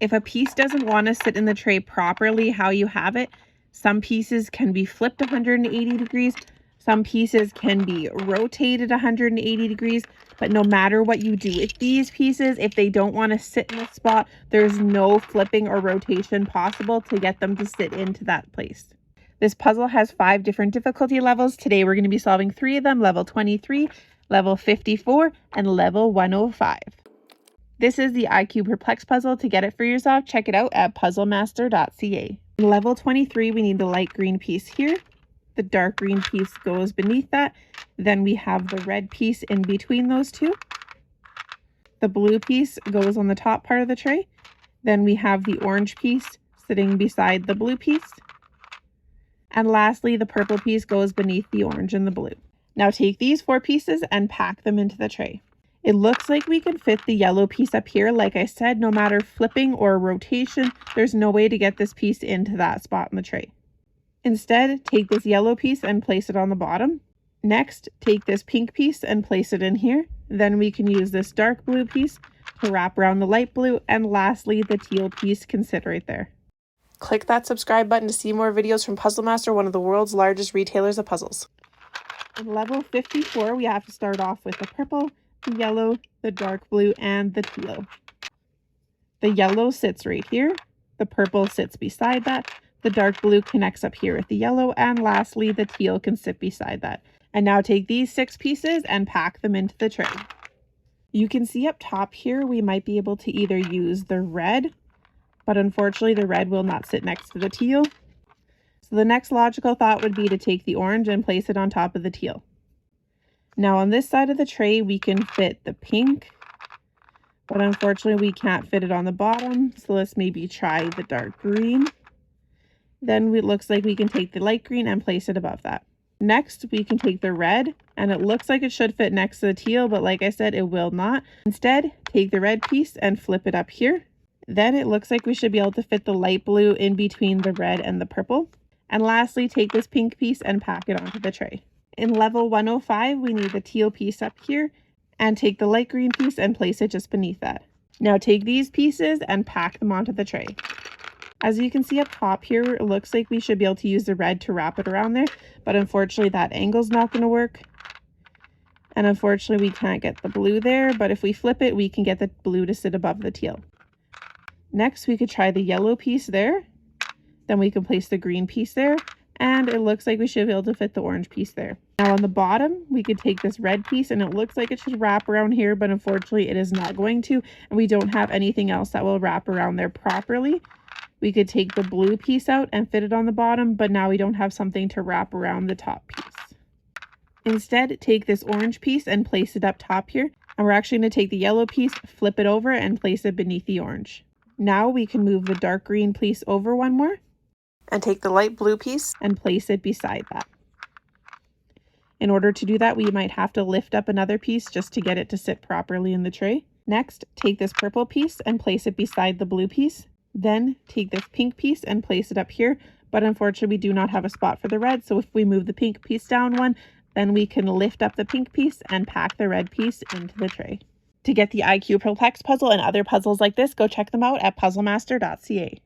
If a piece doesn't want to sit in the tray properly how you have it, some pieces can be flipped 180 degrees, some pieces can be rotated 180 degrees, but no matter what you do with these pieces, if they don't want to sit in a spot, there's no flipping or rotation possible to get them to sit into that place. This puzzle has 5 different difficulty levels. Today we're going to be solving 3 of them, level 23, level 54, and level 105. This is the IQ Perplex puzzle. To get it for yourself, check it out at puzzlemaster.ca. In level 23, we need the light green piece here. The dark green piece goes beneath that. Then we have the red piece in between those two. The blue piece goes on the top part of the tray. Then we have the orange piece sitting beside the blue piece. And lastly, the purple piece goes beneath the orange and the blue. Now take these 4 pieces and pack them into the tray. It looks like we can fit the yellow piece up here. Like I said, no matter flipping or rotation, there's no way to get this piece into that spot in the tray. Instead, take this yellow piece and place it on the bottom. Next, take this pink piece and place it in here. Then we can use this dark blue piece to wrap around the light blue. And lastly, the teal piece can sit right there. Click that subscribe button to see more videos from Puzzle Master, one of the world's largest retailers of puzzles. In level 54, we have to start off with the purple, the yellow, the dark blue, and the teal. The yellow sits right here. The purple sits beside that. The dark blue connects up here with the yellow. And lastly, the teal can sit beside that. And now take these 6 pieces and pack them into the tray. You can see up top here, we might be able to either use the red, but unfortunately the red will not sit next to the teal. So the next logical thought would be to take the orange and place it on top of the teal. Now on this side of the tray, we can fit the pink, but unfortunately we can't fit it on the bottom. So let's maybe try the dark green. Then it looks like we can take the light green and place it above that. Next, we can take the red, and it looks like it should fit next to the teal, but like I said, it will not. Instead, take the red piece and flip it up here. Then it looks like we should be able to fit the light blue in between the red and the purple. And lastly, take this pink piece and pack it onto the tray. In level 105, we need the teal piece up here and take the light green piece and place it just beneath that. Now take these pieces and pack them onto the tray. As you can see up top here, it looks like we should be able to use the red to wrap it around there, but unfortunately that angle's not going to work. And unfortunately we can't get the blue there, but if we flip it, we can get the blue to sit above the teal. Next, we could try the yellow piece there. Then we can place the green piece there. And it looks like we should be able to fit the orange piece there. Now on the bottom, we could take this red piece and it looks like it should wrap around here, but unfortunately it is not going to. And we don't have anything else that will wrap around there properly. We could take the blue piece out and fit it on the bottom, but now we don't have something to wrap around the top piece. Instead, take this orange piece and place it up top here. And we're actually going to take the yellow piece, flip it over, and place it beneath the orange. Now we can move the dark green piece over one more. And take the light blue piece and place it beside that. In order to do that, we might have to lift up another piece just to get it to sit properly in the tray. Next, take this purple piece and place it beside the blue piece. Then take this pink piece and place it up here. But unfortunately, we do not have a spot for the red. So if we move the pink piece down one, then we can lift up the pink piece and pack the red piece into the tray. To get the IQ Perplex puzzle and other puzzles like this, go check them out at puzzlemaster.ca.